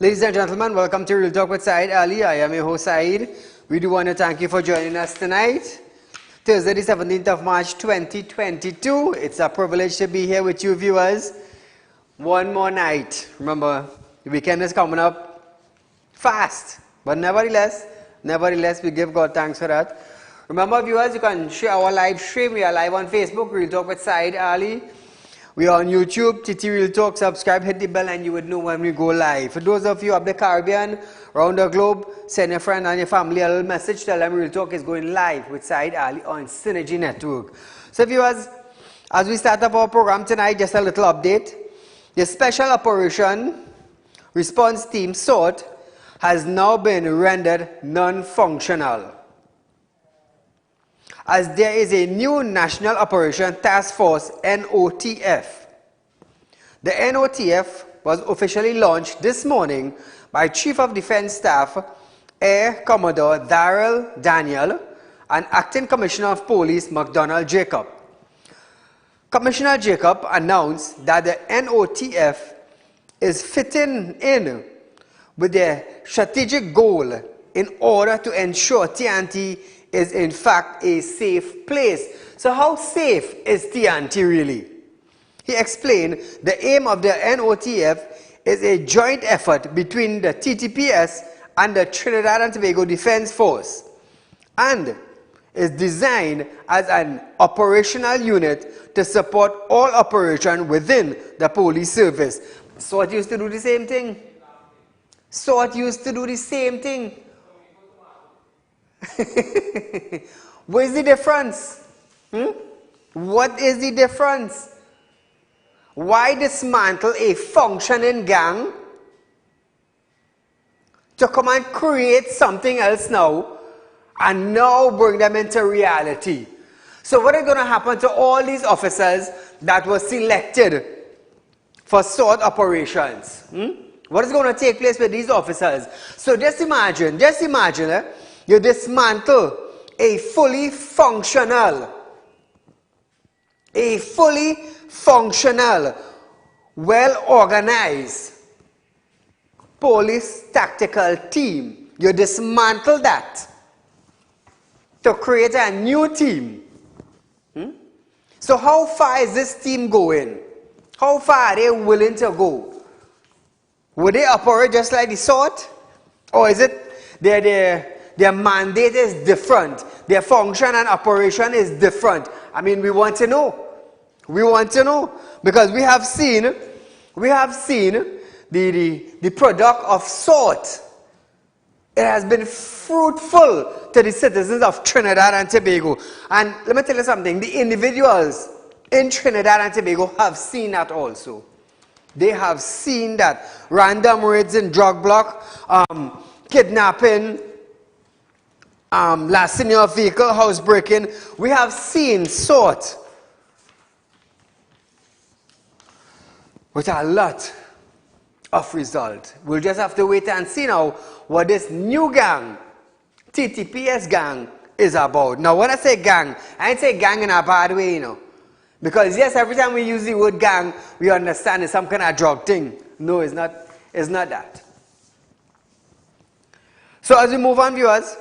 Ladies and gentlemen, welcome to Real Talk with Saieed Ali. I am your host Saeed. We do want to thank you for joining us tonight. Thursday, the 17th of March 2022. It's a privilege to be here with you viewers. One more night. Remember, the weekend is coming up fast. But nevertheless, we give God thanks for that. Remember viewers, you can share our live stream. We are live on Facebook, Real Talk with Saieed Ali. We are on YouTube, TT Real Talk. Subscribe, hit the bell, and you would know when we go live. For those of you up the Caribbean, around the globe, send your friend and your family a little message. Tell them Real Talk is going live with Saieed Ali on Synergy Network. So viewers, as we start up our program tonight, just a little update. The Special Operation Response Team SWOT has now been rendered non-functional, as there is a new National Operation Task Force, NOTF. The NOTF was officially launched this morning by Chief of Defense Staff Air Commodore Daryl Daniel and Acting Commissioner of Police McDonald Jacob. Commissioner Jacob announced that the NOTF is fitting in with their strategic goal in order to ensure TNT is in fact a safe place. So how safe is TNT really? He explained the aim of the NOTF is a joint effort between the TTPS and the Trinidad and Tobago Defense Force, and is designed as an operational unit to support all operation within the police service. SWOT used to do the same thing. SWOT used to do the same thing. What is the difference? What is the difference? Why dismantle a functioning gang to come and create something else now and now bring them into reality? So what is going to happen to all these officers that were selected for SWOT operations? What is going to take place with these officers? So just imagine, you dismantle a fully functional, well-organized police tactical team. You dismantle that to create a new team. So how far is this team going? How far are they willing to go? Would they operate just like the SWOT? Or is it their mandate is different? Their function and operation is different. I mean, we want to know. We want to know. Because we have seen the product of SWOT. It has been fruitful to the citizens of Trinidad and Tobago. And let me tell you something. The individuals in Trinidad and Tobago have seen that also. They have seen that. Random raids in drug block, kidnapping, larceny of vehicle, housebreaking. We have seen SWOT with a lot of result. We'll just have to wait and see now what this new gang, TTPS gang, is about. Now when I say gang, I ain't say gang in a bad way, you know. Because yes, every time we use the word gang, we understand it's some kind of drug thing. No, it's not that. So as we move on, viewers,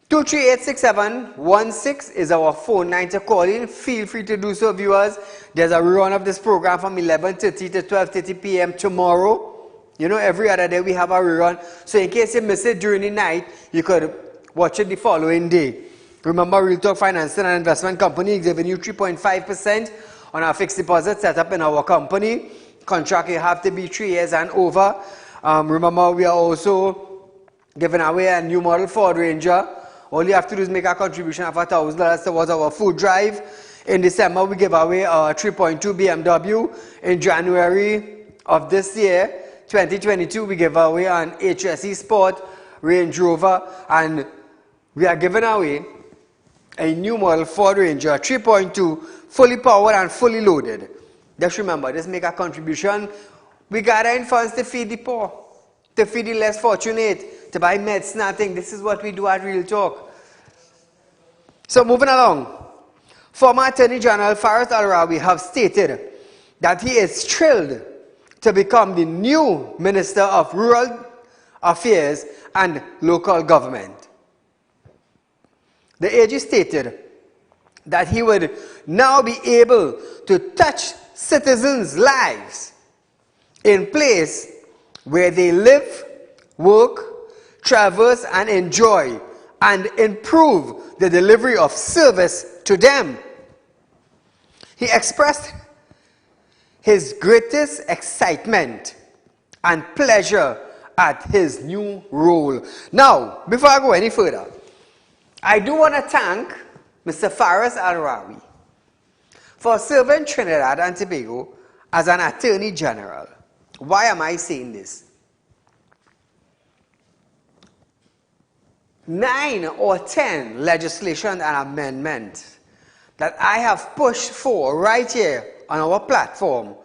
2386716 is our phone line to call in. Feel free to do so, viewers. There's a rerun of this program from 11:30 to 12:30 p.m. tomorrow. You know, every other day we have a rerun. So in case you miss it during the night, you could watch it the following day. Remember, Real Talk Financing and Investment Company is giving you 3.5% on our fixed deposit set up in our company. Contract you have to be 3 years and over. Remember, we are also giving away a new model Ford Ranger. All you have to do is make a contribution of $1,000 towards our food drive. In December, we give away a 3.2 BMW. In January of this year, 2022, we give away an HSE Sport Range Rover. And we are giving away a new model Ford Ranger 3.2, fully powered and fully loaded. Just remember, just make a contribution. We gather in funds to feed the poor, to feed the less fortunate, to buy medicine and things. This is what we do at Real Talk. So moving along, former Attorney General Faris Al-Rawi have stated that he is thrilled to become the new Minister of Rural Affairs and Local Government. The AG stated that he would now be able to touch citizens' lives in place where they live, work, traverse and enjoy, and improve the delivery of service to them. He expressed his greatest excitement and pleasure at his new role. Now, before I go any further, I do want to thank Mr. Saieed Ali for serving Trinidad and Tobago as an Attorney General. Why am I saying this? 9 or 10 legislation and amendments that I have pushed for right here on our platform,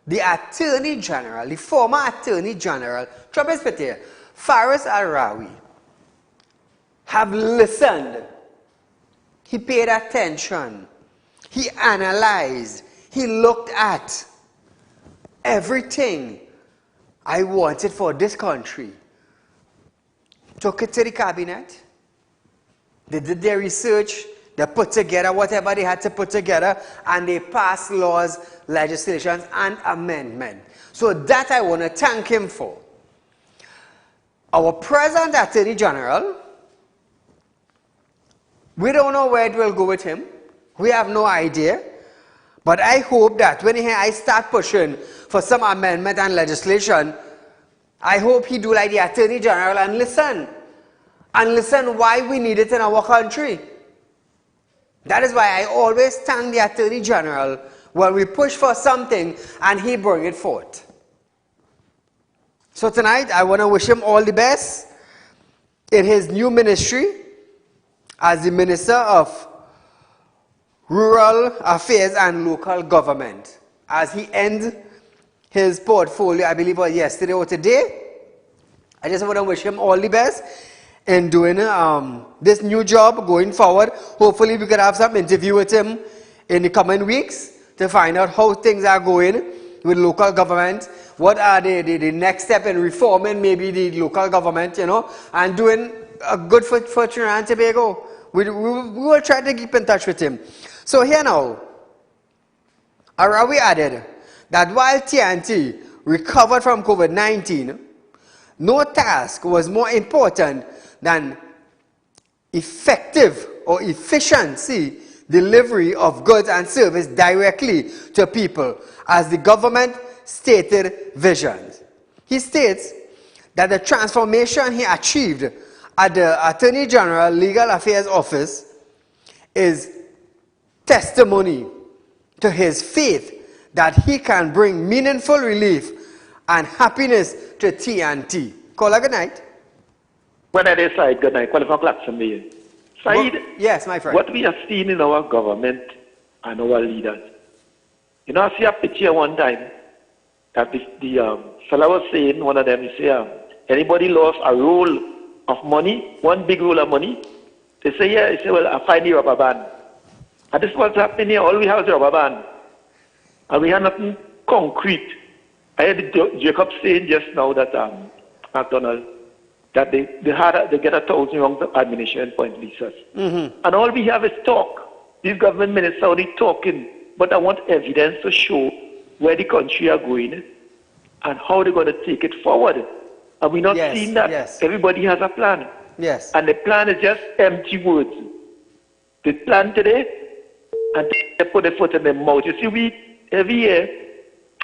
the Attorney General, the former Attorney General, Saieed Ali, have listened. He paid attention. He analyzed. He looked at everything I wanted for this country. Took it to the cabinet. They did their research. They put together whatever they had to put together, and they passed laws, legislations, and amendments. So that I want to thank him for. Our present Attorney General, we don't know where it will go with him. We have no idea. But I hope that when I start pushing for some amendment and legislation, I hope he do like the Attorney General and listen. And listen why we need it in our country. That is why I always thank the Attorney General when we push for something and he bring it forth. So tonight, I want to wish him all the best in his new ministry as the Minister of Rural Affairs and Local Government. As he ends his portfolio, I believe yesterday or today, I just want to wish him all the best in doing this new job going forward. Hopefully we can have some interview with him in the coming weeks to find out how things are going with local government. What are the next step in reforming maybe the local government, and doing a good for Trinidad and Tobago. We will try to keep in touch with him. So here now, Arawi added that while TNT recovered from COVID-19, no task was more important than effective or efficiency delivery of goods and service directly to people as the government stated visions. He states that the transformation he achieved at the Attorney General Legal Affairs Office is testimony to his faith that he can bring meaningful relief and happiness to TNT. Call a good night. When I decide good night, qualify clap from me. Saeed, yes, my friend. What we have seen in our government and our leaders. I see a picture one time that the fellow was saying, one of them, he said, anybody lost a roll of money, one big roll of money? They say, yeah. He said, well, I find the rubber band. And this is what's happening here. All we have is a rubber band. And we have nothing concrete. I heard Jacob saying just now that McDonald, that they get 1,000 wrong administration point visas. And all we have is talk. These government ministers are only talking, but I want evidence to show where the country are going and how they're going to take it forward. And we're not seeing that. Yes. Everybody has a plan. Yes. And the plan is just empty words. They plan today and they put their foot in their mouth. You see, we every year,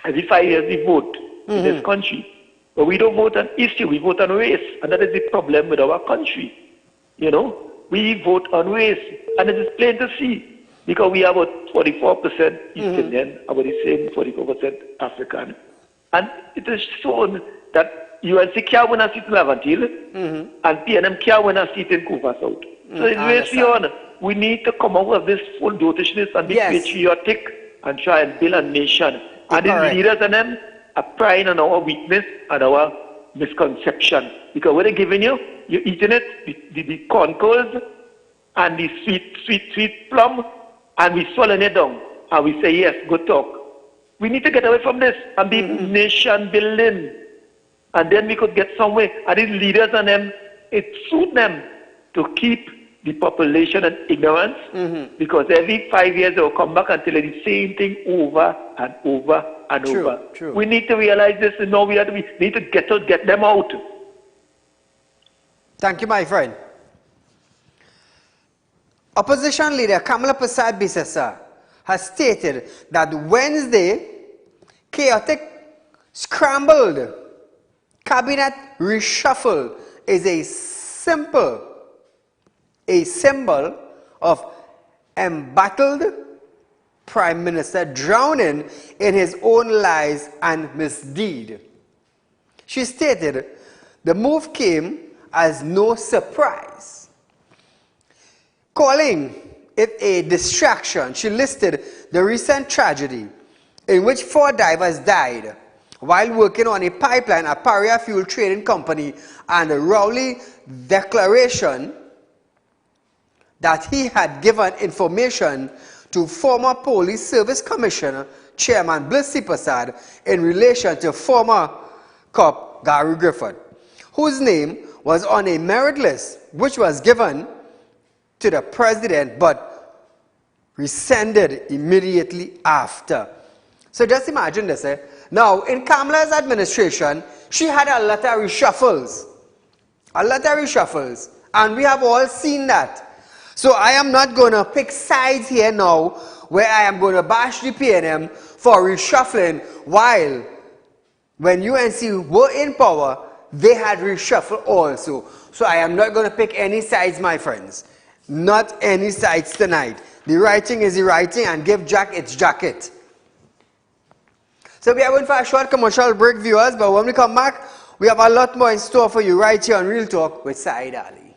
every 5 years, we vote in this country. But we don't vote on issue, we vote on race. And that is the problem with our country. We vote on race. And it is plain to see. Because we have about 44% East Indian, about the same 44% African. And it is shown that UNC can't win a seat in Laventille, and PNM can't win a seat in Kufa South. So it's very on. We need to come out of this full dotishness and be patriotic and try and build a nation. And the leaders and them are prying on our weakness and our misconception. Because what they're giving you, you're eating it, the corn kernels and the sweet plum, and we swallow it down. And we say, yes, good talk. We need to get away from this and be nation building. And then we could get somewhere. And these leaders and them, it suits them to keep the population in ignorance, because every 5 years they will come back and tell you the same thing over and over and over. True. We need to realize this, and now we need to get them out. Thank you, my friend. Opposition leader Kamala Prasad Bisesa has stated that Wednesday, chaotic, scrambled cabinet reshuffle is a symbol of embattled Prime Minister drowning in his own lies and misdeed. She stated the move came as no surprise. Calling it a distraction, she listed the recent tragedy in which 4 divers died while working on a pipeline at Paria Fuel Trading Company, and Rowley declaration that he had given information to former Police Service Commissioner Chairman Bliss Prasad in relation to former cop Gary Griffith, whose name was on a merit list which was given to the president but rescinded immediately after. So just imagine this. Now, in Kamala's administration, she had a lot of reshuffles. And we have all seen that. So I am not going to pick sides here now where I am going to bash the PNM for reshuffling, while when UNC were in power, they had reshuffled also. So I am not going to pick any sides, my friends. Not any sides tonight. The writing is the writing, and give Jack its jacket. So we are going for a short commercial break, viewers, but when we come back, we have a lot more in store for you right here on Real Talk with Saieed Ali.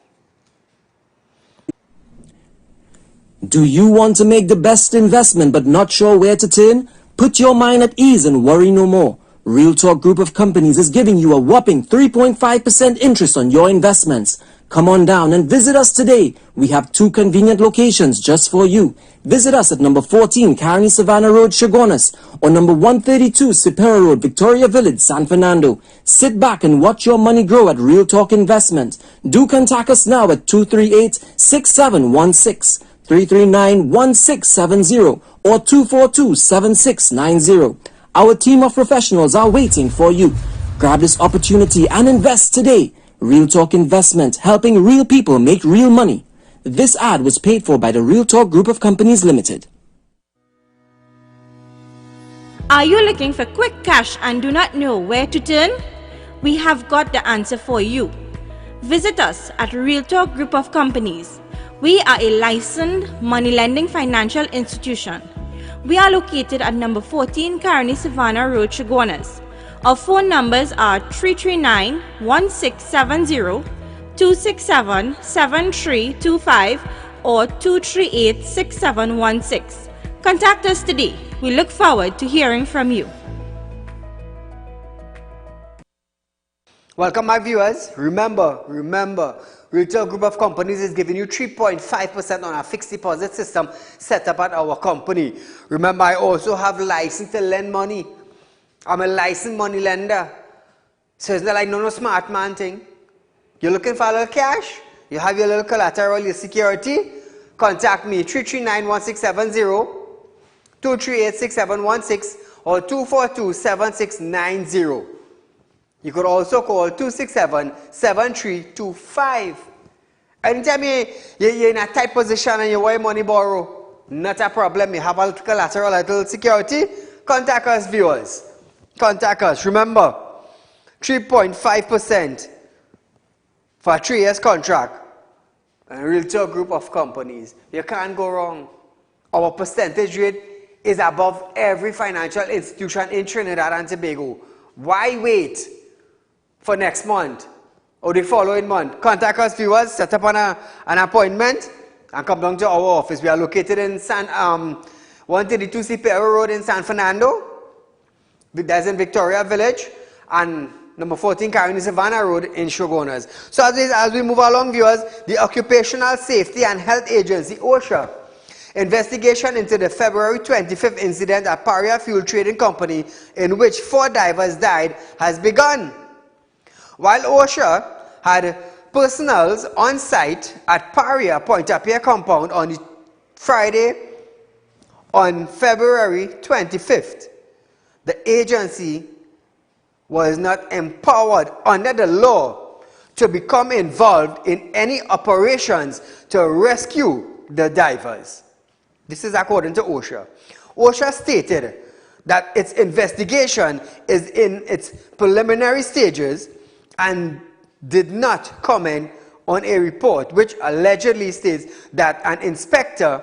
Do you want to make the best investment but not sure where to turn? Put your mind at ease and worry no more. Real Talk Group of Companies is giving you a whopping 3.5% interest on your investments. Come on down and visit us today. We have 2 convenient locations just for you. Visit us at number 14 Carney Savannah Road, Chaguanas, or number 132 Sipera Road, Victoria Village, San Fernando. Sit back and watch your money grow at Real Talk Investment. Do contact us now at 238-6716, 339-1670, or 242-7690. Our team of professionals are waiting for you. Grab this opportunity and invest today. Real Talk Investment, helping real people make real money. This ad was paid for by the Real Talk Group of Companies Limited. Are you looking for quick cash and do not know where to turn? We have got the answer for you. Visit us at Real Talk Group of Companies. We are a licensed money lending financial institution. We are located at number 14 Carney Savannah Road, Chaguanas. Our phone numbers are 339-1670, 267-7325, or 238-6716. Contact us today. We look forward to hearing from you. Welcome, my viewers. Remember, Real Talk Group of Companies is giving you 3.5% on our fixed deposit system set up at our company. Remember, I also have license to lend money. I'm a licensed money lender. So it's not like no smart man thing. You're looking for a little cash? You have your little collateral, your security? Contact me, 339-1670, 238-6716, or 242-7690. You could also call 267-7325. Anytime you're in a tight position and you want money borrow, not a problem. You have a little collateral, a little security, contact us, viewers. Contact us. Remember, 3.5% for a 3 years contract. And Real Talk Group of Companies. You can't go wrong. Our percentage rate is above every financial institution in Trinidad and Tobago. Why wait for next month or the following month? Contact us, viewers. Set up an appointment and come down to our office. We are located in 132 Sipera Road in San Fernando. That's in Victoria Village, and number 14 Carney Savannah Road in Chaguanas. So as we move along, viewers, the Occupational Safety and Health Agency, OSHA, Investigation into the February 25th incident at Paria Fuel Trading Company, in which 4 divers died, has begun. While OSHA had personnel on site at Paria Pointe-à-Pierre compound on Friday on February 25th, the agency was not empowered under the law to become involved in any operations to rescue the divers. This is according to OSHA. OSHA stated that its investigation is in its preliminary stages and did not comment on a report which allegedly states that an inspector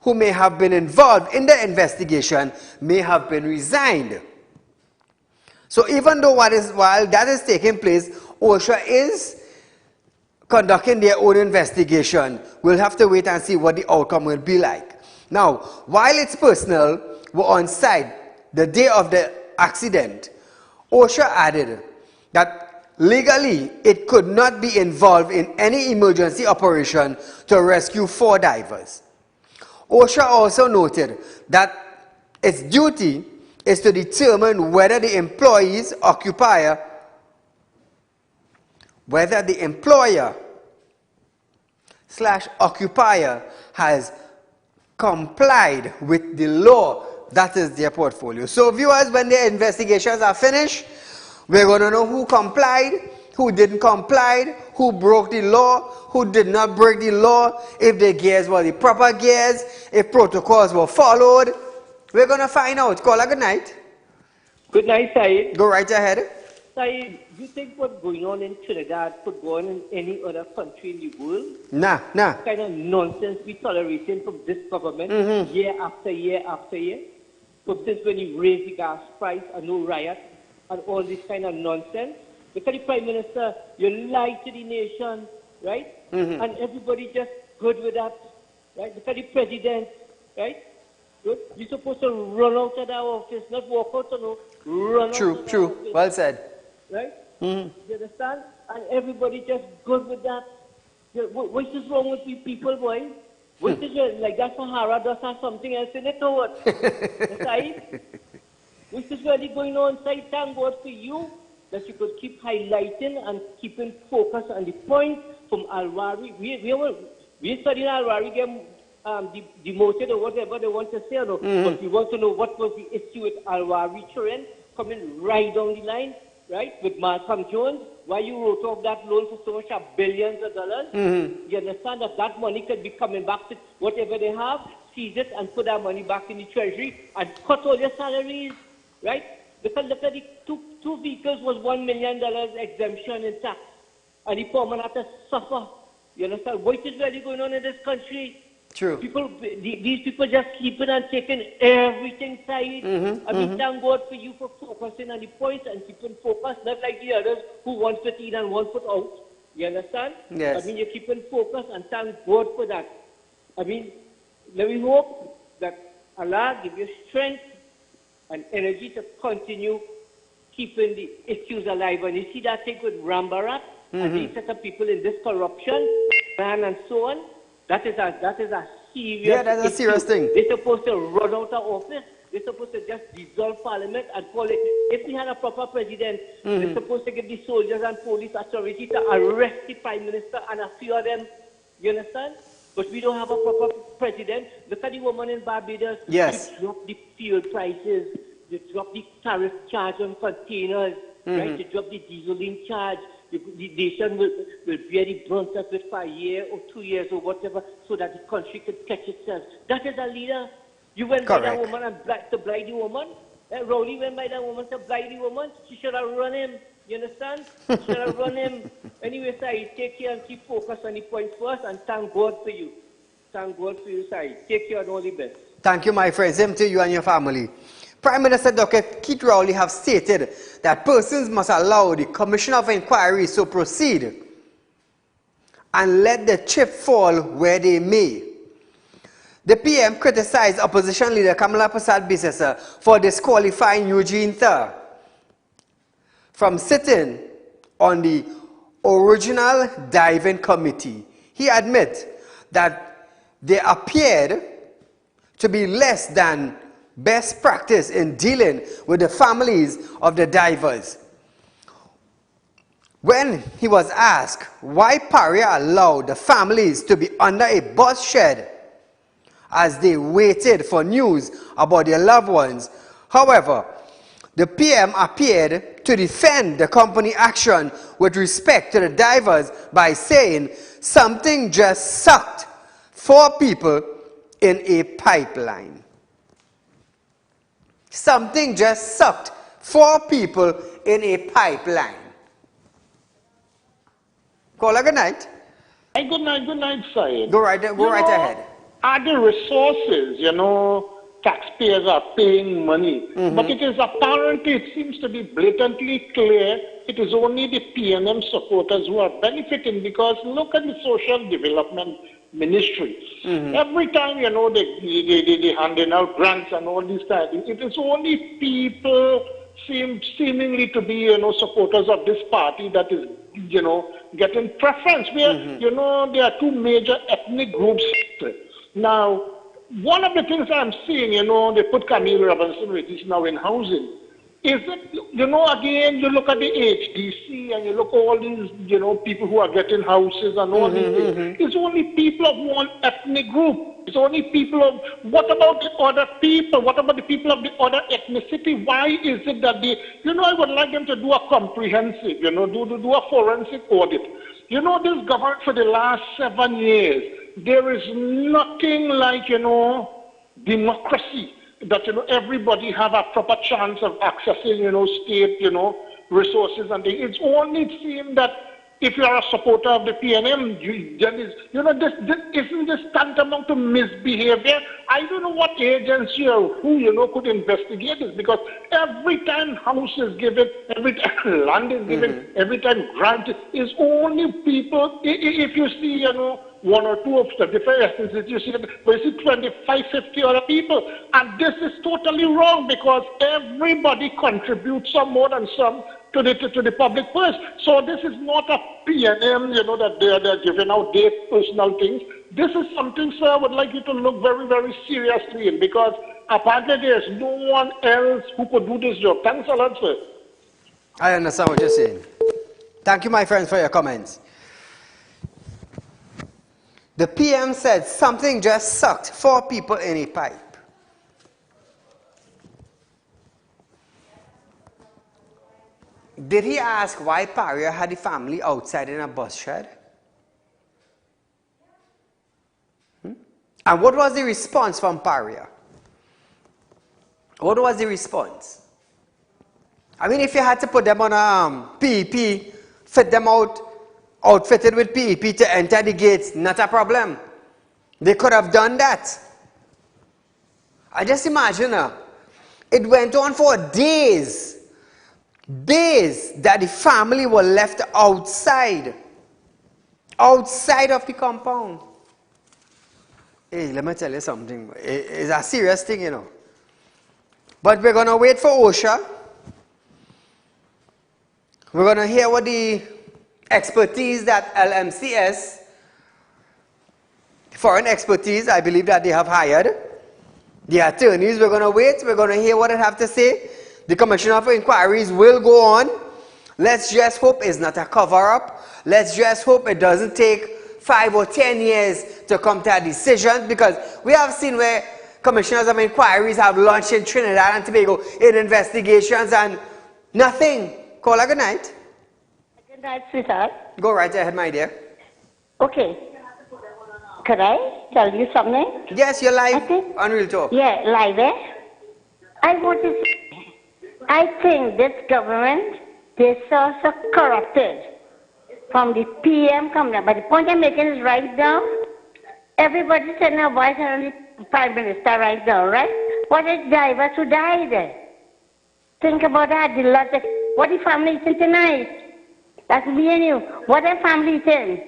who may have been involved in the investigation may have been resigned. So even though while that is taking place, OSHA is conducting their own investigation. We'll have to wait and see what the outcome will be like. Now, while its personnel were on site the day of the accident, OSHA added that legally it could not be involved in any emergency operation to rescue 4 divers. OSHA also noted that its duty is to determine whether the employer/occupier has complied with the law. That is their portfolio. So viewers, when the investigations are finished, we're going to know who complied, who didn't comply, who broke the law, who did not break the law, if the gears were the proper gears, if protocols were followed. We're going to find out. Caller, good night. Good night, Saeed. Go right ahead. Saeed, do you think what's going on in Trinidad could go on in any other country in the world? Nah. What kind of nonsense we tolerating from this government year after year after year? So since when you raise the gas price and no riot and all this kind of nonsense, look at the Prime Minister, you lie to the nation, right? And everybody just good with that, right? Look at the President, right? Good. You're supposed to run out of that office, not walk out, no, run out of that office. Well said. Right? You understand? And everybody just good with that. What is wrong with you people, boy? What is it, like that Sahara does have something else in it or what? Right? What is really going on? Thank God for you that you could keep highlighting and keeping focus on the point from Alwari. We studied Alwari get demoted or whatever they want to say, no? But we want to know what was the issue with Alwari children coming right down the line, right, with Malcolm Jones. Why you wrote off that loan for so much of billions of dollars? You understand that money could be coming back to whatever they have, seize it and put that money back in the treasury and cut all your salaries, right? Because look at the two vehicles was $1 million exemption in tax. And the poor man had to suffer. You understand? What is really going on in this country? True. These people just sleeping and taking everything side. I mean, thank God for you for focusing on the points and keeping focus, not like the others who 1 foot in and 1 foot out. You understand? Yes. I mean, you're keeping focus and thank God for that. I mean, let me hope that Allah give you strength and energy to continue keeping the issues alive. And you see that thing with Rambarat and these set of people in this corruption, and so on. That is a serious that's a serious thing. They're supposed to run out of office. They're supposed to just dissolve parliament and call it. If we had a proper president, they're supposed to give the soldiers and police authority to arrest the prime minister and a few of them. You understand? But we don't have a proper president. Look at the woman in Barbados. Yes. They dropped the fuel prices. They dropped the tariff charge on containers. Right? They dropped the dieseling charge. The nation will bear the brunt of it for a year or 2 years or whatever so that the country could catch itself. That is a leader. You went by that woman and to blind the woman. Rowley went by that woman to blind the woman. She should have run him. You understand? She should have run him. Anyway, Sai, take care and keep focus on the point first and thank God for you. Thank God for you, Sai. Take care and all the best. Thank you, my friend. Same to you and your family. Prime Minister Dr. Keith Rowley have stated that persons must allow the Commission of Inquiry to proceed and let the chip fall where they may. The PM criticized opposition leader Kamala Persad-Bissessar for disqualifying Eugene Thayer from sitting on the original diving committee. He admits that there appeared to be less than best practice in dealing with the families of the divers. When he was asked why Paria allowed the families to be under a bus shed as they waited for news about their loved ones, however, the PM appeared to defend the company action with respect to the divers by saying something just sucked 4 people in a pipeline. Something just sucked 4 people in a pipeline. Caller, good night. Hey, good night, Saieed. Go right ahead. Are the resources, taxpayers are paying money, but it is apparent, it seems to be blatantly clear, it is only the PNM supporters who are benefiting, because look at the social development ministry. Every time, they handing out grants and all these things, it is only people seemingly to be, supporters of this party that is, getting preference. Where, there are 2 major ethnic groups. Now, one of the things I'm seeing, they put Camille Robinson, which is now in housing, is that, again, you look at the HDC and you look at all these, people who are getting houses and all these things. It's only people of one ethnic group. It's only people of, what about the other people? What about the people of the other ethnicity? Why is it that they, I would like them to do a comprehensive, do a forensic audit. This government for the last 7 years, there is nothing like, democracy, that, everybody have a proper chance of accessing, state, resources and things. It's only seemed that if you are a supporter of the PNM, isn't this tantamount to misbehavior? I don't know what agency or who, could investigate this, because every time house is given, every time land is given, every time grant is only people, if you see, 1 or 2 of the different instances, you see 25, 50 other people. And this is totally wrong, because everybody contributes some more than some to the public purse. So this is not a PNM, that they're giving out their personal things. This is something, sir, I would like you to look very, very seriously in, because apparently there's no one else who could do this job. Thanks a lot, sir. I understand what you're saying. Thank you, my friends, for your comments. The PM said something just sucked 4 people in a pipe. Did he ask why Paria had the family outside in a bus shed? And what was the response from Paria? What was the response? I mean, if you had to put them on a PEP, fit them out, outfitted with PEP to enter the gates, not a problem. They could have done that. I just imagine, it went on for days that the family were left outside of the compound. Hey, let me tell you something. It's a serious thing, But we're going to wait for OSHA. We're going to hear what the expertise that LMCS, foreign expertise, I believe that they have hired. The attorneys, we're going to wait. We're going to hear what they have to say. The Commissioner for Inquiries will go on. Let's just hope it's not a cover-up. Let's just hope it doesn't take 5 or 10 years to come to a decision, because we have seen where Commissioners of Inquiries have launched in Trinidad and Tobago in investigations and nothing. Caller, good night. Good night, sweetheart. Go right ahead, my dear. Okay. Could I tell you something? Yes, you're live on Real Talk. Yeah, live, I want to say, I think this government, they're so corrupted from the PM coming down. But the point I'm making is right now, everybody said now, why is only Prime Minister right now, right? What is divers who died? Think about that, the logic. What if family eating tonight? That's me and you. What if family eating?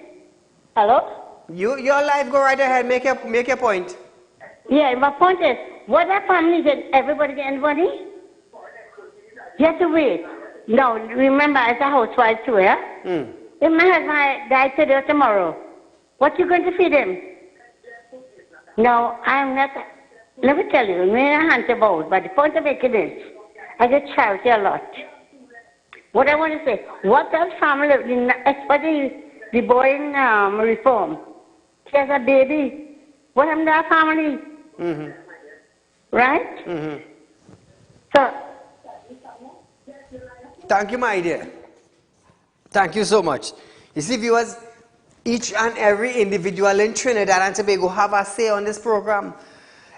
Hello? You're live, go right ahead, make your point. Yeah, my point is, what if family eating? Everybody getting money? You have to wait. No, remember, as a housewife too, yeah? If my husband died today or tomorrow, what you going to feed him? No, I'm not. let me tell you, me and hunt about, but the point of making is, I get charity a lot. What I want to say, what else family, especially the boy in reform, he has a baby. What happened to our family? Mm-hmm. Right? Mm-hmm. So, thank you, my dear. Thank you so much. You see, viewers, each and every individual in Trinidad and Tobago have a say on this program.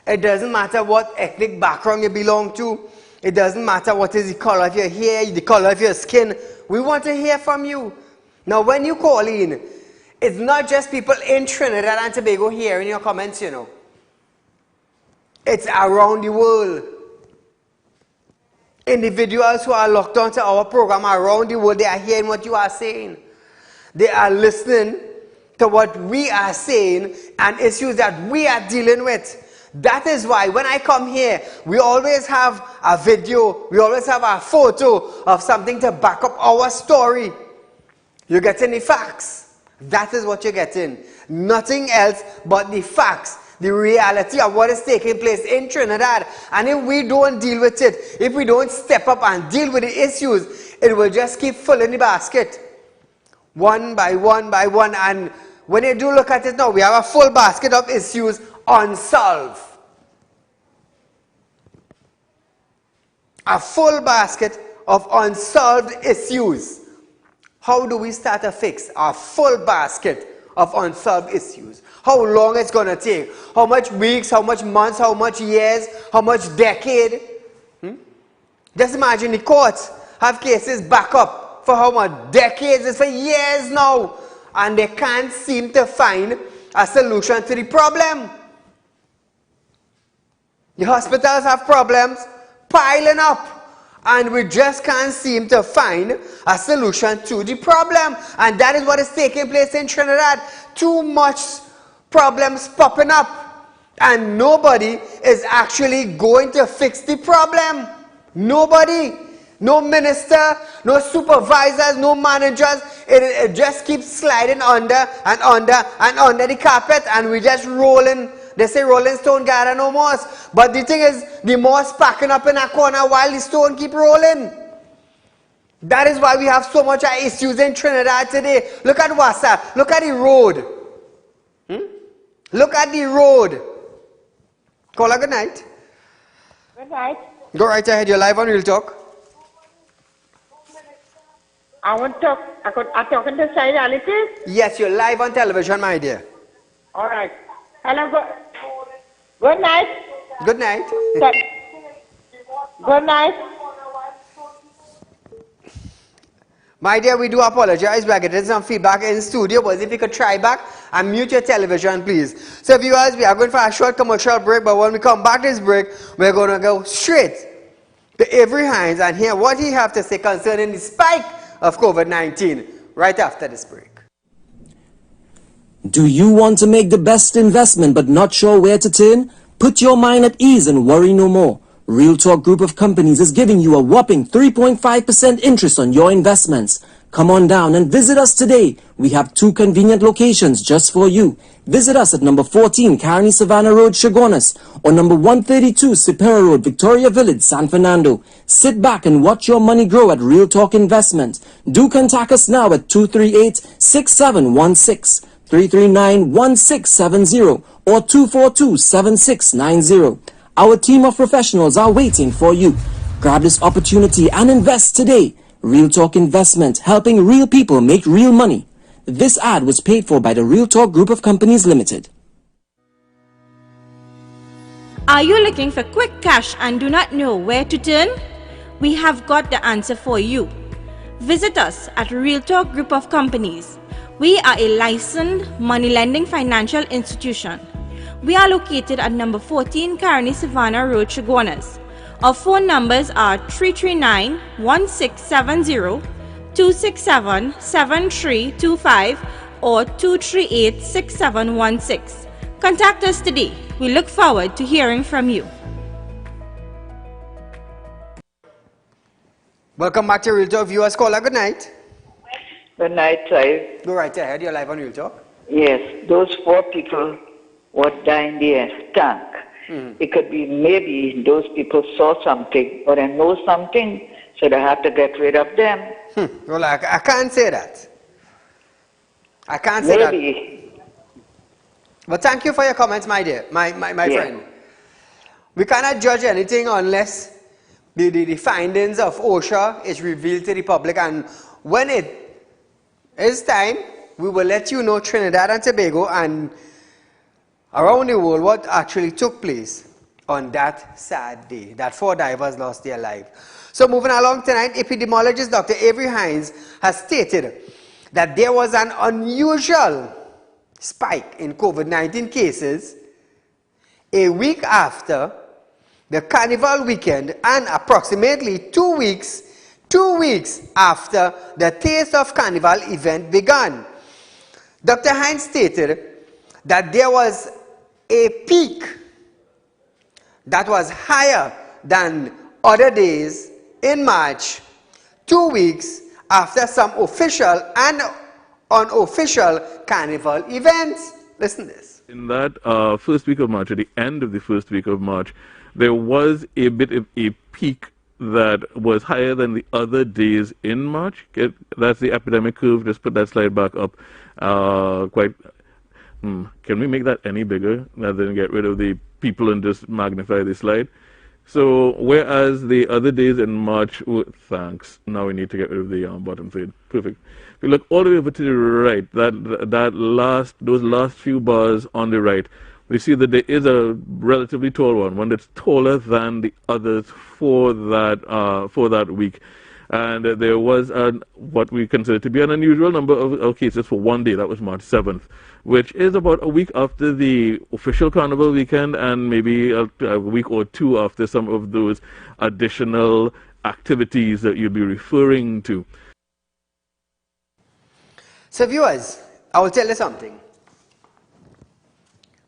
It doesn't matter what ethnic background you belong to. It doesn't matter what is the color of your hair, the color of your skin. We want to hear from you. Now, when you call in, it's not just people in Trinidad and Tobago hearing your comments, you know. It's around the world. Individuals who are locked onto our program around the world, they are hearing what you are saying. They are listening to what we are saying and issues that we are dealing with. That is why when I come here, we always have a video, we always have a photo of something to back up our story. You're getting the facts. That is what you're getting. Nothing else but the facts, the reality of what is taking place in Trinidad. And if we don't deal with it, if we don't step up and deal with the issues, it will just keep filling the basket. One by one by one. And when you do look at it now, we have a full basket of issues unsolved. A full basket of unsolved issues. How do we start a fix? A full basket of unsolved issues. How long it's going to take? How much weeks, how much months, how much years, how much decade? Just imagine the courts have cases back up for how much? Decades, it's for years now. And they can't seem to find a solution to the problem. The hospitals have problems piling up. And we just can't seem to find a solution to the problem. And that is what is taking place in Trinidad. Too much problems popping up. And nobody is actually going to fix the problem. Nobody. No minister, no supervisors, no managers. It just keeps sliding under and under and under the carpet. And we just rolling. They say rolling stone gather no moss. But the thing is, the moss packing up in a corner while the stone keep rolling. That is why we have so much issues in Trinidad today. Look at Wassa. Look at the road. Look at the road. Caller, good night. good night. Go right ahead. You're live on Real Talk. I want to talk. I'm talking to Saieed Ali, please. Yes, you're live on television, my dear. All right. Hello. Good night. Good night. Good night. My dear, we do apologize. We are getting some feedback in the studio, but if you could try back and mute your television, please. So viewers, we are going for a short commercial break, but when we come back this break, we're going to go straight to Avery Hines and hear what he has to say concerning the spike of COVID-19 right after this break. Do you want to make the best investment but not sure where to turn? Put your mind at ease and worry no more. Real Talk Group of Companies is giving you a whopping 3.5% interest on your investments. Come on down and visit us today. We have 2 convenient locations just for you. Visit us at number 14 Carney Savannah Road, Chaguanas, or number 132 Superior Road, Victoria Village, San Fernando. Sit back and watch your money grow at Real Talk Investment. Do contact us now at 238-6716. 339-1670 or 242-7690. Our team of professionals are waiting for you. Grab this opportunity and invest today. Real Talk Investment, helping real people make real money. This ad was paid for by the Real Talk Group of Companies Limited. Are you looking for quick cash and do not know where to turn? We have got the answer for you. Visit us at Real Talk Group of Companies. We are a licensed money lending financial institution. We are located at number 14 Carney Savannah Road, Chaguanas. Our phone numbers are 339-1670, 267-7325 or 238-6716. Contact us today. We look forward to hearing from you. Welcome back to Real Talk. Viewers, caller, good night. Good night, Said. Go right ahead. You're live on Real Talk. Yes, those 4 people were dying in the tank. It could be maybe those people saw something or they know something, so they have to get rid of them. Well, I can't say that. I can't say that. Maybe. But thank you for your comments, my dear, my friend. We cannot judge anything unless the findings of OSHA is revealed to the public, and when it is time, we will let you know, Trinidad and Tobago and around the world, what actually took place on that sad day that 4 divers lost their lives. So moving along tonight, epidemiologist Dr. Avery Hines has stated that there was an unusual spike in COVID-19 cases a week after the carnival weekend and approximately 2 weeks after the Taste of Carnival event began. Dr. Hines stated that there was a peak that was higher than other days in March, 2 weeks after some official and unofficial carnival events. Listen to this. In that first week of March, at the end of the first week of March, there was a bit of a peak that was higher than the other days in March. That's the epidemic curve. Just put that slide back up. Can we make that any bigger rather than get rid of the people and just magnify the slide? So whereas the other days in March, thanks. Now we need to get rid of the bottom slide. Perfect. If you look all the way over to the right, those last few bars on the right, we see that there is a relatively tall one that's taller than the others for that week. And there was what we consider to be an unusual number of cases for one day. That was March 7th, which is about a week after the official carnival weekend and maybe a week or two after some of those additional activities that you'll be referring to. So viewers, I will tell you something.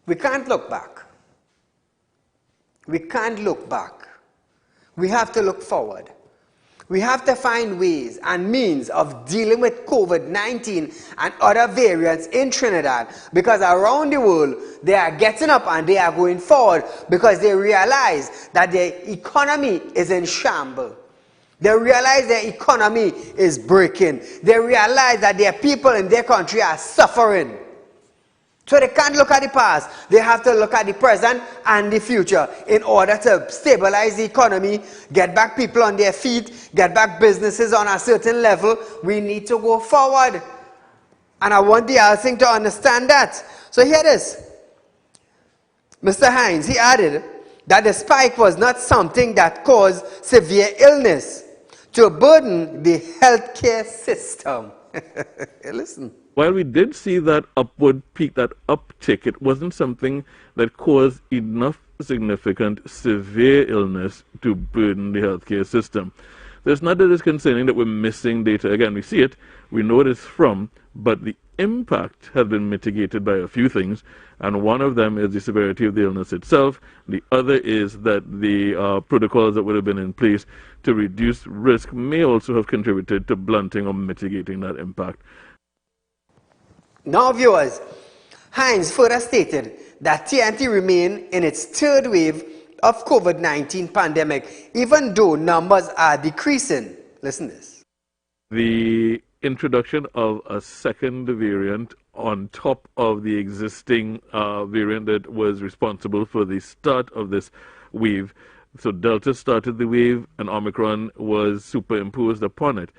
We can't look back. We can't look back. We have to look forward. We have to find ways and means of dealing with COVID-19 and other variants in Trinidad, because around the world they are getting up and they are going forward because they realize that their economy is in shambles. They realize their economy is breaking. They realize that their people in their country are suffering. So they can't look at the past. They have to look at the present and the future in order to stabilize the economy, get back people on their feet, get back businesses on a certain level. We need to go forward. And I want the other thing to understand that. So here it is. Mr. Hines, he added that the spike was not something that caused severe illness to burden the healthcare system. Listen. While we did see that upward peak, that uptick, it wasn't something that caused enough significant severe illness to burden the healthcare system. So it's not that it's concerning that we're missing data. Again, we see it, we know what it's from, but the impact has been mitigated by a few things, and one of them is the severity of the illness itself. The other is that the protocols that would have been in place to reduce risk may also have contributed to blunting or mitigating that impact. Now, viewers, Hines further stated that TNT remain in its third wave of COVID-19 pandemic, even though numbers are decreasing. Listen to this. The introduction of a second variant on top of the existing variant that was responsible for the start of this wave. So Delta started the wave and Omicron was superimposed upon it.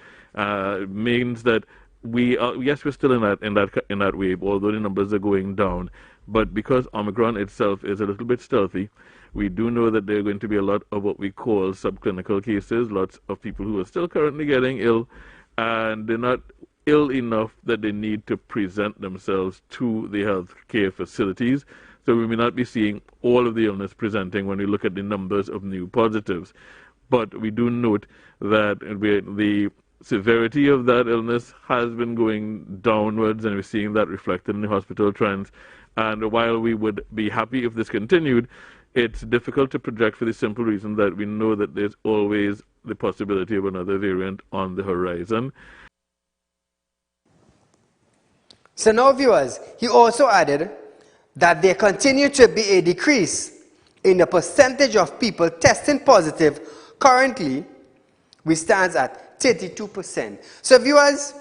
Means that yes, we're still in that wave, although the numbers are going down. But because Omicron itself is a little bit stealthy, we do know that there are going to be a lot of what we call subclinical cases, lots of people who are still currently getting ill, and they're not ill enough that they need to present themselves to the healthcare facilities. So we may not be seeing all of the illness presenting when we look at the numbers of new positives. But we do note that the severity of that illness has been going downwards, and we're seeing that reflected in the hospital trends. And while we would be happy if this continued, it's difficult to project for the simple reason that we know that there's always the possibility of another variant on the horizon. So now, viewers, he also added that there continued to be a decrease in the percentage of people testing positive, currently we stand at 32%. So viewers,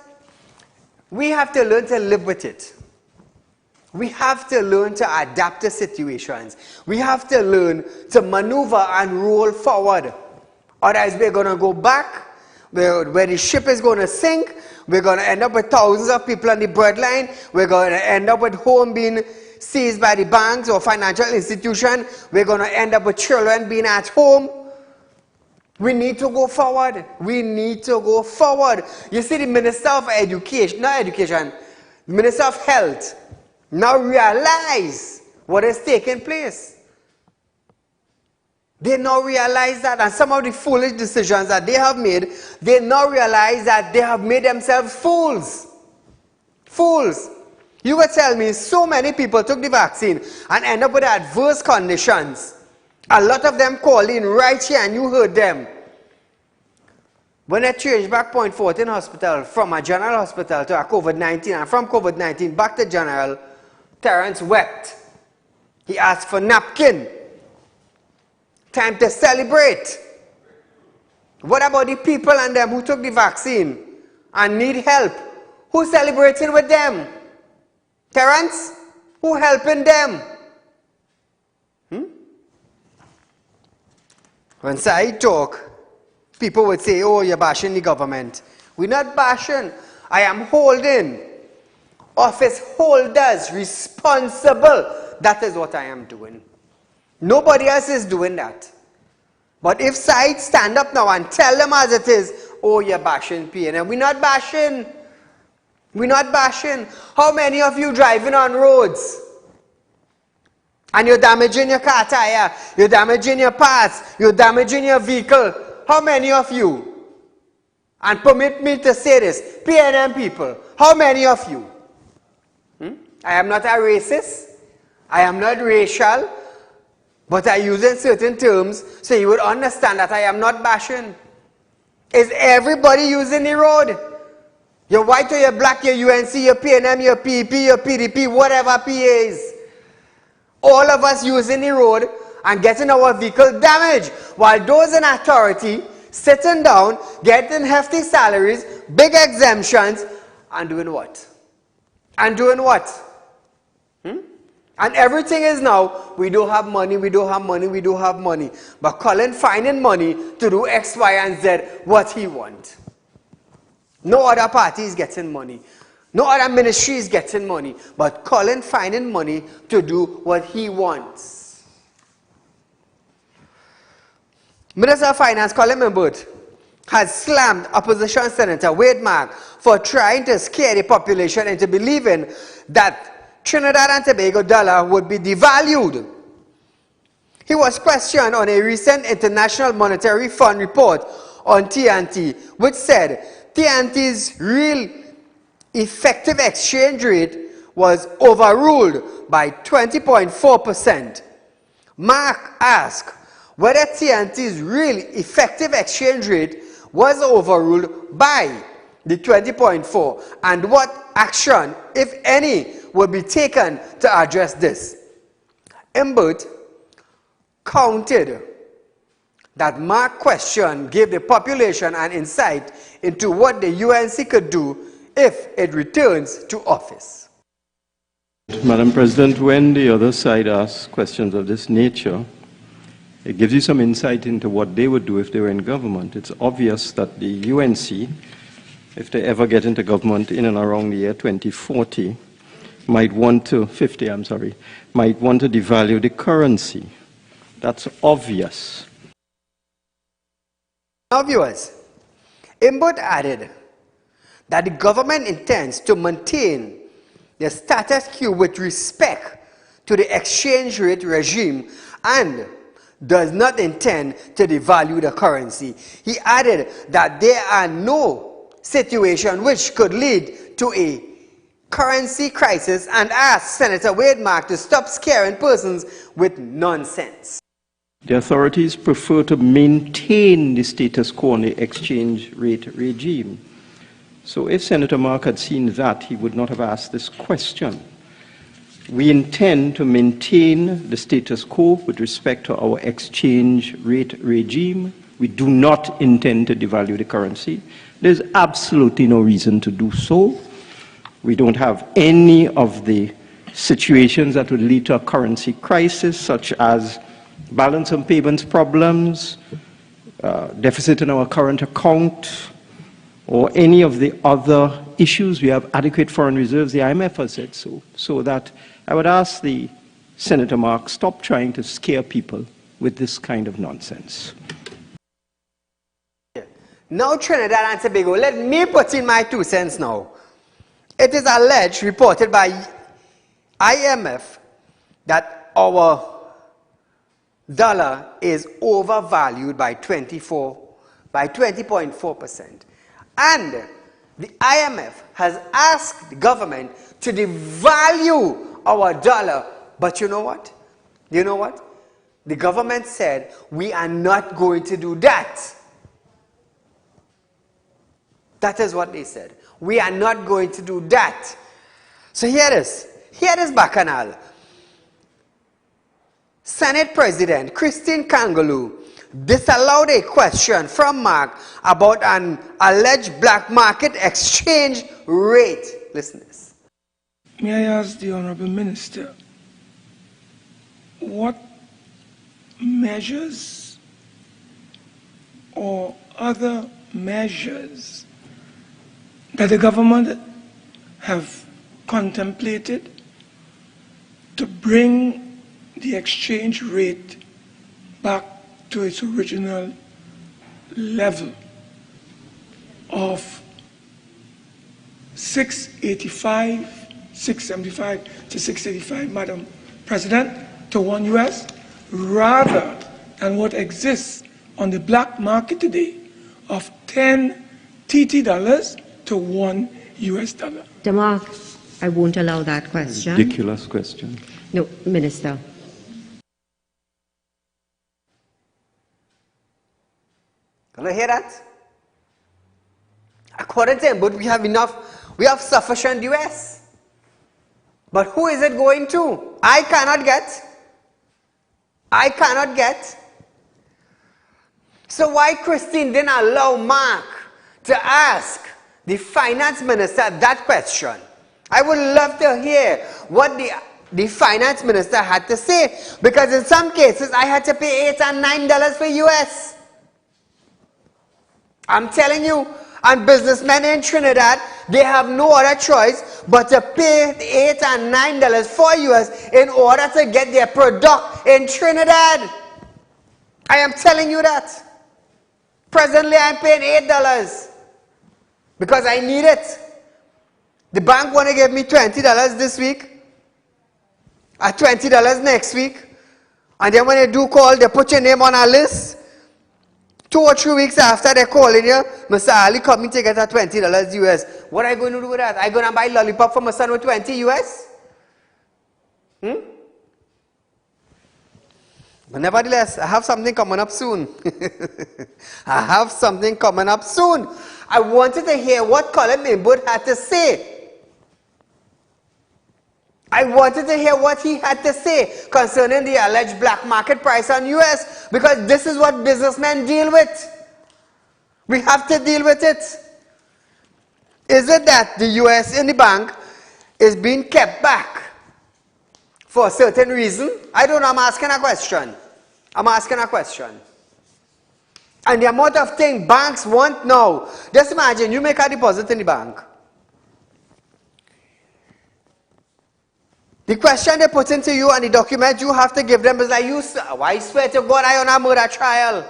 we have to learn to live with it. We have to learn to adapt to situations. We have to learn to maneuver and roll forward. Otherwise, we're going to go back where the ship is going to sink. We're going to end up with thousands of people on the breadline. We're going to end up with home being seized by the banks or financial institution. We're going to end up with children being at home. We need to go forward. We need to go forward. You see, the Minister of Education, not Education, the Minister of Health, now realize what is taking place. They now realize that, and some of the foolish decisions that they have made, they now realize that they have made themselves fools. Fools. You would tell me so many people took the vaccine and end up with adverse conditions. A lot of them called in right here and you heard them. When I changed back Point 14 Hospital from a general hospital to a COVID-19 and from COVID-19 back to general, Terence wept. He asked for napkin. Time to celebrate. What about the people and them who took the vaccine and need help? Who's celebrating with them? Terence? Who helping them? When Saieed talk, people would say, oh, you're bashing the government. We're not bashing. I am holding office holders responsible. That is what I am doing. Nobody else is doing that. But if Saieed stand up now and tell them as it is, oh, you're bashing PNM. We're not bashing. We're not bashing. How many of you driving on roads? And you're damaging your car tire, you're damaging your parts, you're damaging your vehicle. How many of you? And permit me to say this, PNM people, how many of you? I am not a racist, I am not racial, but I use in certain terms so you would understand that I am not bashing. Is everybody using the road? You're white or you're black, you're UNC, you're PNM, you're PEP, you're PDP, whatever PA is. All of us using the road and getting our vehicle damaged, while those in authority sitting down, getting hefty salaries, big exemptions, and doing what? And doing what? And everything is now, we don't have money, we don't have money, we don't have money. But Colin finding money to do X, Y, and Z, what he wants. No other party is getting money. No other ministry is getting money. But Colin finding money to do what he wants. Minister of Finance Colin Membert has slammed opposition Senator Wade Mark for trying to scare the population into believing that Trinidad and Tobago dollar would be devalued. He was questioned on a recent International Monetary Fund report on TNT, which said TNT's real effective exchange rate was overruled by 20.4%. Mark asked whether TNT's real effective exchange rate was overruled by the 20.4 and what action, if any, will be taken to address this. Imbert counted that Mark's question gave the population an insight into what the UNC could do if it returns to office. Madam President, when the other side asks questions of this nature, it gives you some insight into what they would do if they were in government. It's obvious that the UNC, if they ever get into government in and around the year 2040, might want to devalue the currency. That's obvious. Now viewers, Imbert added that the government intends to maintain the status quo with respect to the exchange rate regime and does not intend to devalue the currency. He added that there are no situations which could lead to a currency crisis and asked Senator Wade Mark to stop scaring persons with nonsense. The authorities prefer to maintain the status quo on the exchange rate regime. So if Senator Mark had seen that, he would not have asked this question. We intend to maintain the status quo with respect to our exchange rate regime. We do not intend to devalue the currency. There's absolutely no reason to do so. We don't have any of the situations that would lead to a currency crisis, such as balance of payments problems, deficit in our current account, or any of the other issues. We have adequate foreign reserves. The IMF has said so. So that I would ask the Senator Mark, stop trying to scare people with this kind of nonsense. Now Trinidad and Tobago, let me put in my 2 cents now. It is alleged, reported by IMF, that our dollar is overvalued by 20.4%. And the IMF has asked the government to devalue our dollar. But you know what? You know what? The government said, we are not going to do that. That is what they said. We are not going to do that. So here it is. Here is Bacchanal. Senate President Christine Kangaloo disallowed a question from Mark about an alleged black market exchange rate. Listen to this. May I ask the Honorable Minister, what measures or other measures that the government have contemplated to bring the exchange rate back to its original level of 675 to 685, Madam President, to $1 US, rather than what exists on the black market today of 10 TT dollars to $1 US. Mark, I won't allow that question. Ridiculous question. No, Minister. Can I hear that? According to him, but we have enough, we have sufficient US. But who is it going to? I cannot get. I cannot get. So why Christine didn't allow Mark to ask the finance minister that question? I would love to hear what the finance minister had to say, because in some cases I had to pay $8 and $9 for US. I'm telling you, and businessmen in Trinidad, they have no other choice but to pay $8 and $9 for US in order to get their product in Trinidad. I am telling you that. Presently I'm paying $8 because I need it. The bank want to give me $20 this week, at $20 next week, and then when they do call, they put your name on a list. 2 or 3 weeks after they're calling you, Mr. Ali coming to get a $20 US. What are you going to do with that? Are you going to buy lollipop for my son with 20 US? But nevertheless, I have something coming up soon. I have something coming up soon. I wanted to hear what Colin Mainboard had to say. I wanted to hear what he had to say concerning the alleged black market price on US, because this is what businessmen deal with. We have to deal with it. Is it that the US in the bank is being kept back for a certain reason? I don't know. I'm asking a question. I'm asking a question. And the amount of things banks want now. Just imagine you make a deposit in the bank. The question they put into you and the document you have to give them is like, I swear to God I am on a murder trial.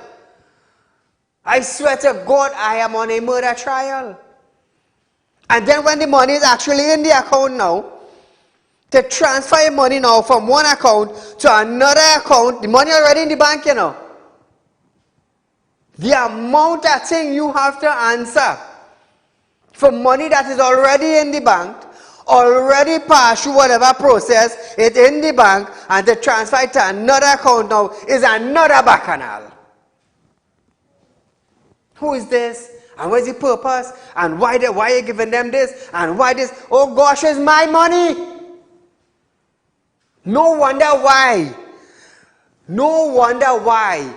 I swear to God I am on a murder trial. And then when the money is actually in the account now, to transfer your money now from one account to another account, the money already in the bank, you know. The amount of thing you have to answer for money that is already in the bank, already passed through whatever process it's in the bank, and to transfer it to another account now is another bacchanal. Who is this? And what is the purpose? And why are you giving them this? And why this? Oh gosh, it's my money. No wonder why. No wonder why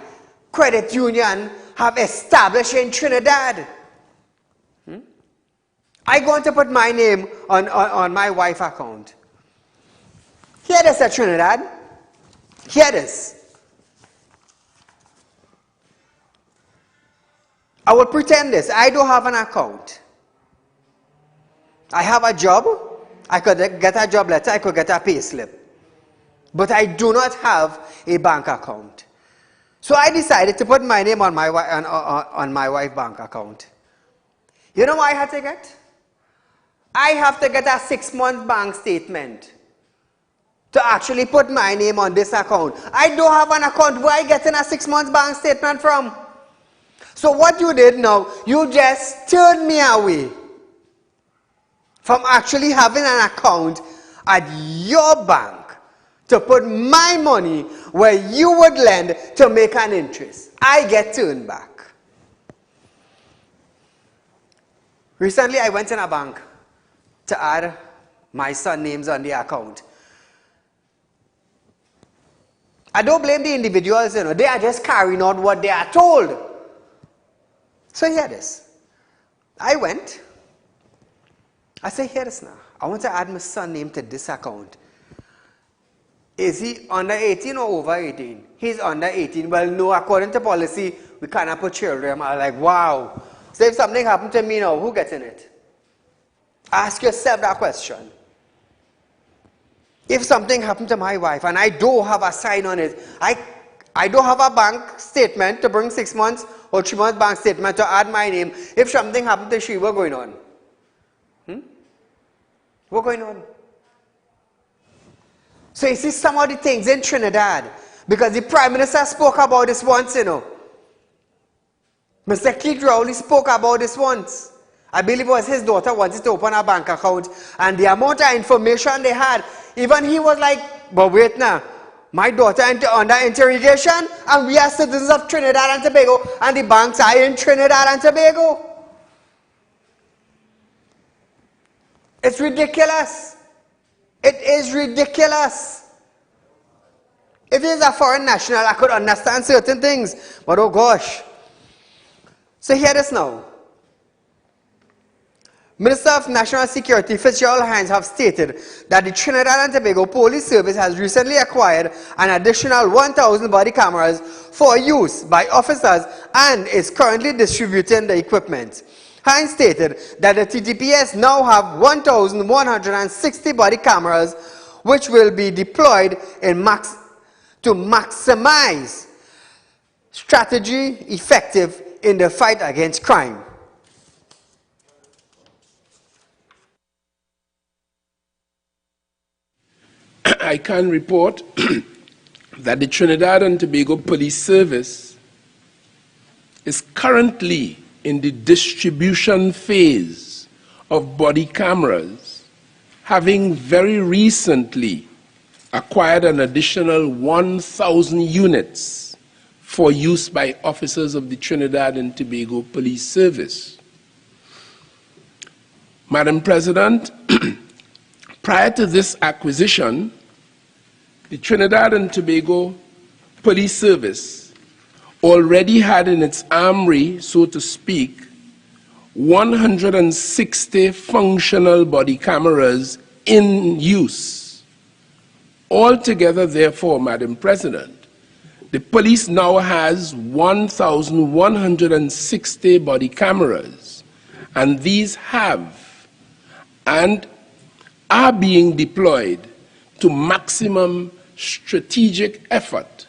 credit union have established in Trinidad. I going to put my name on my wife account. Here it is at Trinidad. Here it is. I will pretend this. I don't have an account. I have a job. I could get a job letter. I could get a pay slip. But I do not have a bank account. So I decided to put my name on my wife's bank account. You know what I had to get? I have to get a 6-month bank statement to actually put my name on this account. I don't have an account. Where are you getting a 6-month bank statement from? So what you did now, you just turned me away from actually having an account at your bank to put my money where you would lend to make an interest. I get turned back. Recently, I went in a bank to add my son's names on the account. I don't blame the individuals, they are just carrying out what they are told. So here it is. I went. I said, here it is now. I want to add my son's name to this account. Is he under 18 or over 18? He's under 18. Well, no, according to policy, we cannot put children. I'm like, wow. So if something happened to me now, who gets in it? Ask yourself that question. If something happened to my wife and I don't have a sign on it, I don't have a bank statement to bring 6 months or 3 months bank statement to add my name. If something happened to she, what's going on? What's going on? So you see some of the things in Trinidad, because the Prime Minister spoke about this once, Mr. Keith Rowley spoke about this once. I believe it was his daughter wanted to open a bank account, and the amount of information they had, even he was like, but wait now, my daughter under interrogation, and we are citizens of Trinidad and Tobago, and the banks are in Trinidad and Tobago. It's ridiculous. It is ridiculous. If he is a foreign national, I could understand certain things, but oh gosh. So here it is now. Minister of National Security Fitzgerald Hines have stated that the Trinidad and Tobago Police Service has recently acquired an additional 1,000 body cameras for use by officers and is currently distributing the equipment. Hines stated that the TTPS now have 1,160 body cameras which will be deployed to maximize strategy effective in the fight against crime. I can report that the Trinidad and Tobago Police Service is currently in the distribution phase of body cameras, having very recently acquired an additional 1,000 units for use by officers of the Trinidad and Tobago Police Service. Madam President, prior to this acquisition, the Trinidad and Tobago Police Service already had in its armory, so to speak, 160 functional body cameras in use. Altogether, therefore, Madam President, the police now has 1,160 body cameras, and these have and are being deployed to maximum strategic effort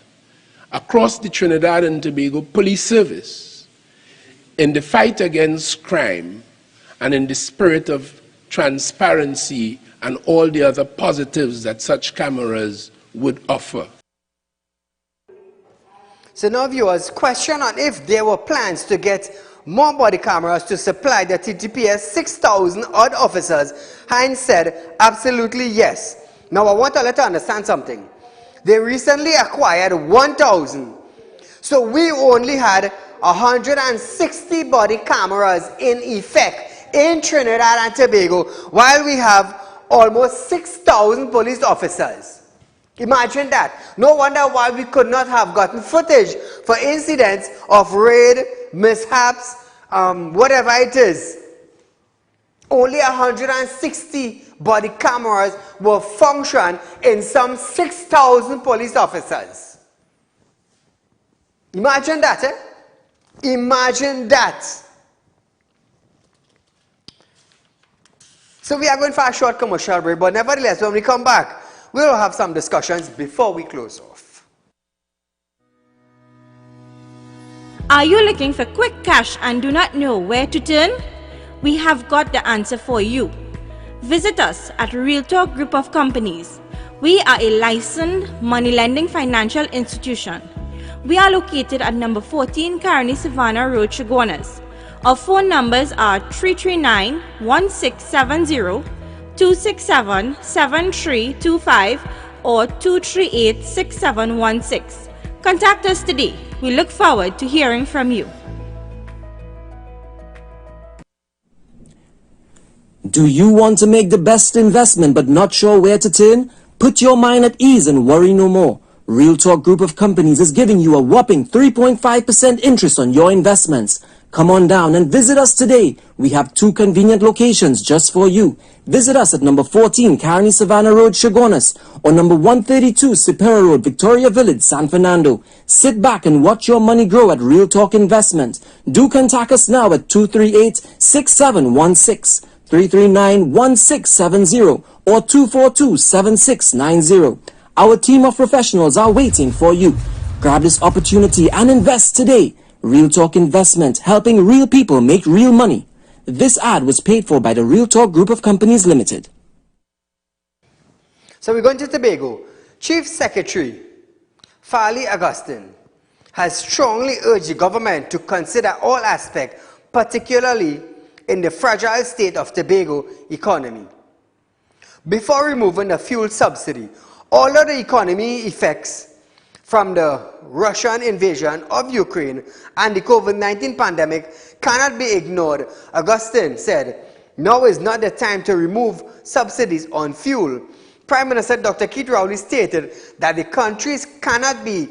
across the Trinidad and Tobago Police Service in the fight against crime and in the spirit of transparency and all the other positives that such cameras would offer. So now viewers, question on if there were plans to get more body cameras to supply the TTPS 6,000 odd officers. Hines said, absolutely yes. Now I want to let you understand something. They recently acquired 1,000. So we only had 160 body cameras in effect in Trinidad and Tobago, while we have almost 6,000 police officers. Imagine that. No wonder why we could not have gotten footage for incidents of raid, mishaps, whatever it is. Only 160 body cameras will function in some 6,000 police officers. Imagine that, eh? Imagine that. So we are going for a short commercial break, but nevertheless, when we come back, we'll have some discussions before we close off. Are you looking for quick cash and do not know where to turn? We have got the answer for you. Visit us at RealTalk Group of Companies. We are a licensed money lending financial institution. We are located at number 14 Carney Savannah Road, Chaguanas. Our phone numbers are 339-1670, 267-7325 or 238-6716. Contact us today. We look forward to hearing from you. Do you want to make the best investment but not sure where to turn? Put your mind at ease and worry no more. RealTalk Group of Companies is giving you a whopping 3.5% interest on your investments. Come on down and visit us today. We have 2 convenient locations just for you. Visit us at number 14 Carney Savannah Road, Chaguanas, or number 132 Superior Road, Victoria Village, San Fernando. Sit back and watch your money grow at RealTalk Investment. Do contact us now at 238-6716, 339-1670, or 242-7690. Our team of professionals are waiting for you. Grab this opportunity and invest today. RealTalk Investment, helping real people make real money. This ad was paid for by the RealTalk Group of Companies Limited. So we're going to Tobago. Chief Secretary Farley Augustine has strongly urged the government to consider all aspects, particularly in the fragile state of Tobago economy, before removing the fuel subsidy. Although the economy effects from the Russian invasion of Ukraine and the COVID-19 pandemic cannot be ignored, Augustine said, now is not the time to remove subsidies on fuel. Prime Minister Dr. Keith Rowley stated that the countries cannot be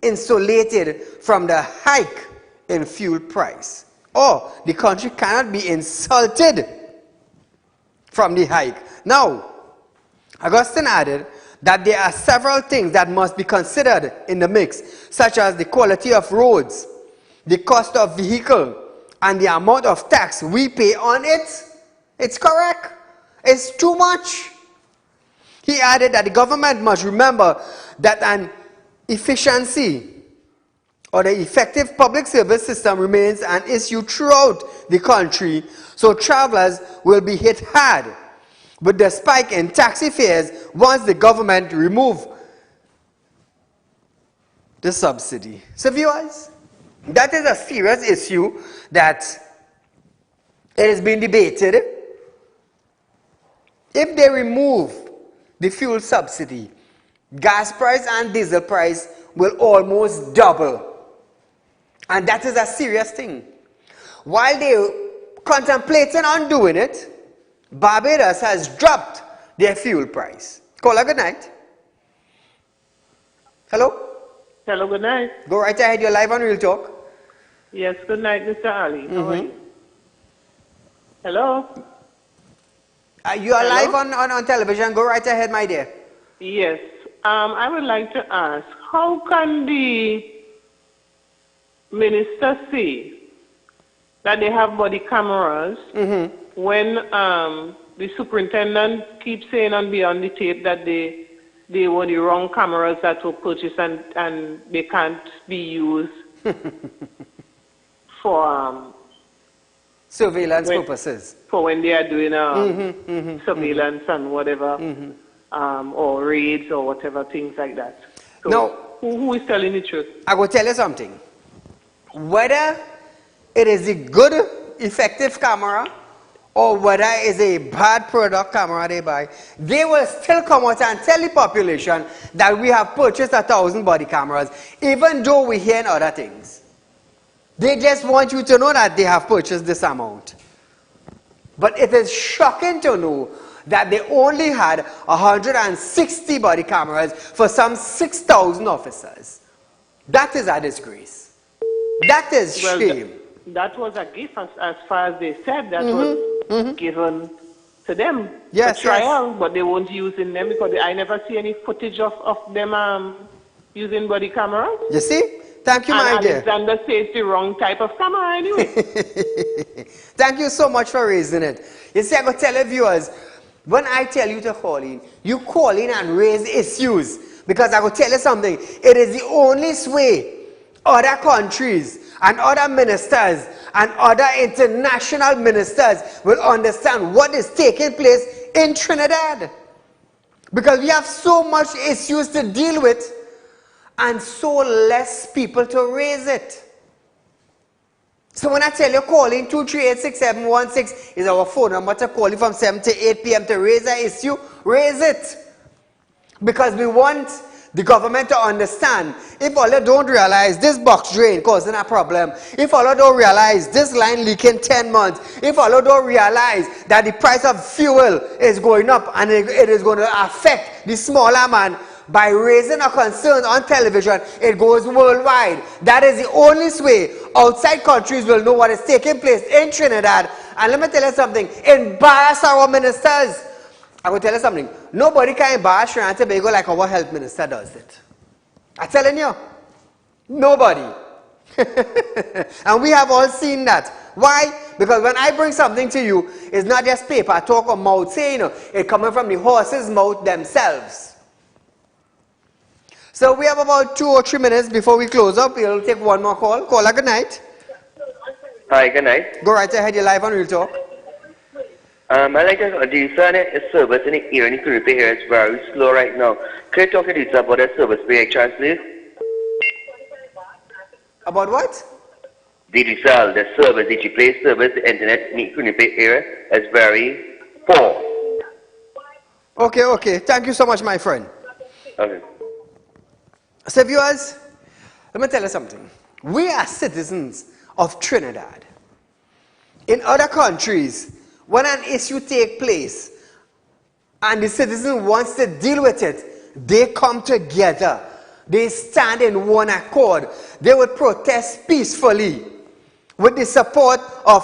insulated from the hike in fuel price, or the country cannot be insulted from the hike. Now, Augustine added that there are several things that must be considered in the mix, such as the quality of roads, the cost of vehicle, and the amount of tax we pay on it. It's correct. It's too much. He added that the government must remember that an efficiency or the effective public service system remains an issue throughout the country, so travelers will be hit hard with the spike in taxi fares once the government remove the subsidy. So viewers, that is a serious issue that it has been debated. If they remove the fuel subsidy, gas price and diesel price will almost double. And that is a serious thing. While they're contemplating on doing it, Barbados has dropped their fuel price. Caller, good night. Hello? Hello, good night. Go right ahead, you're live on Real Talk. Yes, good night, Mr. Ali. How are you? Hello? You are live on television. Go right ahead, my dear. Yes. I would like to ask, how can the minister say that they have body cameras when the superintendent keeps saying on beyond the tape that they were the wrong cameras that were purchased and they can't be used for surveillance purposes. For when they are doing surveillance and whatever, or raids or whatever, things like that. So now, who is telling the truth? I will tell you something. Whether it is a good, effective camera or whether it is a bad product camera they buy, they will still come out and tell the population that we have purchased 1,000 body cameras, even though we hear other things. They just want you to know that they have purchased this amount. But it is shocking to know that they only had 160 body cameras for some 6,000 officers. That is a disgrace. That is shame. That was a gift as far as they said. That was given to them for trial, but they won't using them because I never see any footage of them using body cameras. You see? Thank you, my dear. Alexander says the wrong type of camera anyway. Thank you so much for raising it. You see, I got to tell the viewers, when I tell you to call in, you call in and raise issues. Because I will tell you something, it is the only way other countries and other ministers and other international ministers will understand what is taking place in Trinidad. Because we have so much issues to deal with and so less people to raise it. So when I tell you call in 238-6716 is our phone number to call you from 7 to 8 p.m. to raise an issue, raise it. Because we want the government to understand, if all they don't realize this box drain causing a problem, if all they don't realize this line leaking 10 months, if all they don't realize that the price of fuel is going up and it is going to affect the smaller man, by raising a concern on television, it goes worldwide. That is the only way outside countries will know what is taking place in Trinidad. And let me tell you something, embarrass our ministers. I will tell you something, nobody can embarrass Trinidad and Tobago like our health minister does it. I'm telling you, nobody. And we have all seen that. Why? Because when I bring something to you, it's not just paper talk or mouth saying, it's coming from the horse's mouth themselves. So we have about 2 or 3 minutes before we close up. We'll take one more call. Caller, good night. Hi, good night. Go right ahead, you're live on Real Talk. I'd like to the service in the area in the Caribbean here is very slow right now. Can you talk to us about the service by chance, please? About what? The result, the service, the GPlay service, the internet in the Caribbean area is very poor. Okay. Thank you so much, my friend. Okay. So viewers, let me tell you something. We are citizens of Trinidad. In other countries, when an issue takes place and the citizen wants to deal with it, they come together. They stand in one accord. They will protest peacefully with the support of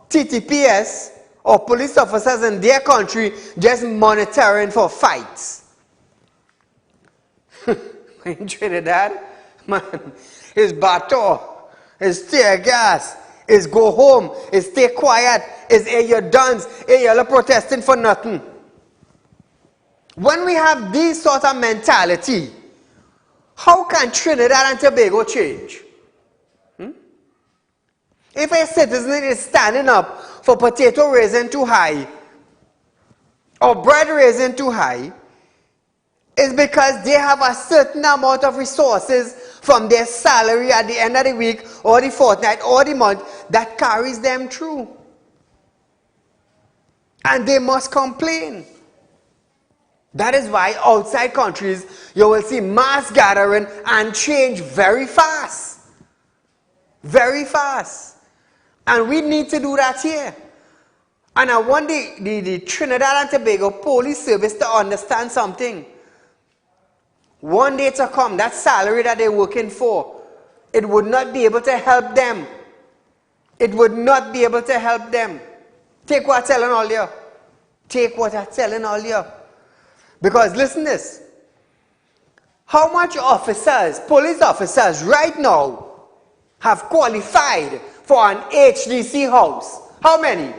TTPS or police officers in their country just monitoring for fights. In Trinidad, man, it's bateau, it's tear gas, it's go home, it's stay quiet, it's hey, you're done, hey, you're protesting for nothing. When we have this sort of mentality, how can Trinidad and Tobago change? If a citizen is standing up for potato raising too high or bread raising too high, it's because they have a certain amount of resources from their salary at the end of the week or the fortnight or the month that carries them through. And they must complain. That is why outside countries you will see mass gathering and change very fast. Very fast. And we need to do that here. And I want the Trinidad and Tobago Police Service to understand something. One day to come, that salary that they're working for, it would not be able to help them. It would not be able to help them. Take what I'm telling all you. Take what I'm telling all you. Because listen this. How much officers, police officers right now have qualified for an HDC house? How many?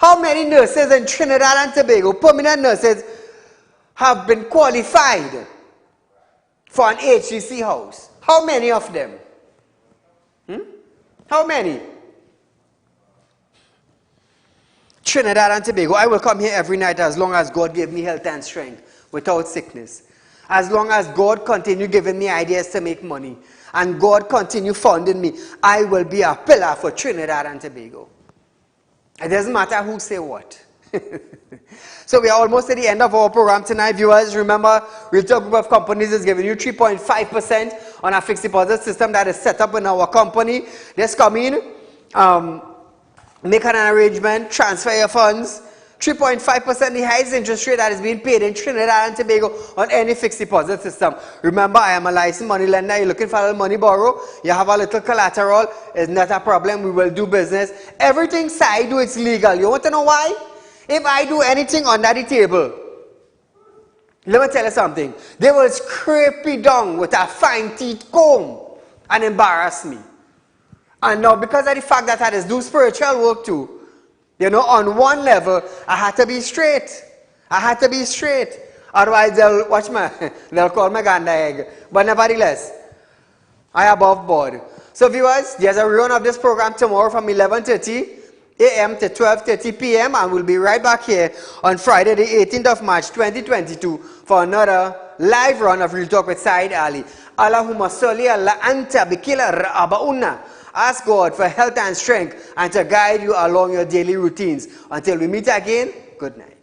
How many nurses in Trinidad and Tobago, permanent nurses, have been qualified for an HDC house? How many of them? How many? Trinidad and Tobago, I will come here every night as long as God gave me health and strength without sickness. As long as God continue giving me ideas to make money and God continue funding me, I will be a pillar for Trinidad and Tobago. It doesn't matter who say what. So we are almost at the end of our program tonight, viewers. Remember, Real Talk Group of Companies is giving you 3.5% on a fixed deposit system that is set up in our company. Just come in, make an arrangement, transfer your funds, 3.5%, the highest interest rate that is being paid in Trinidad and Tobago on any fixed deposit system. Remember, I am a licensed money lender. You're looking for a little money borrow. You have a little collateral. It's not a problem. We will do business. Everything I do, it's legal. You want to know why? If I do anything under the table, let me tell you something. They will scrape me down with a fine teeth comb and embarrass me. And now, because of the fact that I just do spiritual work too, you know, on one level, I had to be straight. I had to be straight. Otherwise, they'll they'll call me ganda egg. But nevertheless, I am above board. So viewers, there's a rerun of this program tomorrow from 11:30 a.m. to 12:30 p.m. and we'll be right back here on Friday, the 18th of March, 2022 for another live run of Real Talk with Saieed Ali. Allahumma salli ala anta bikila ra'abauna. Ask God for health and strength and to guide you along your daily routines. Until we meet again, good night.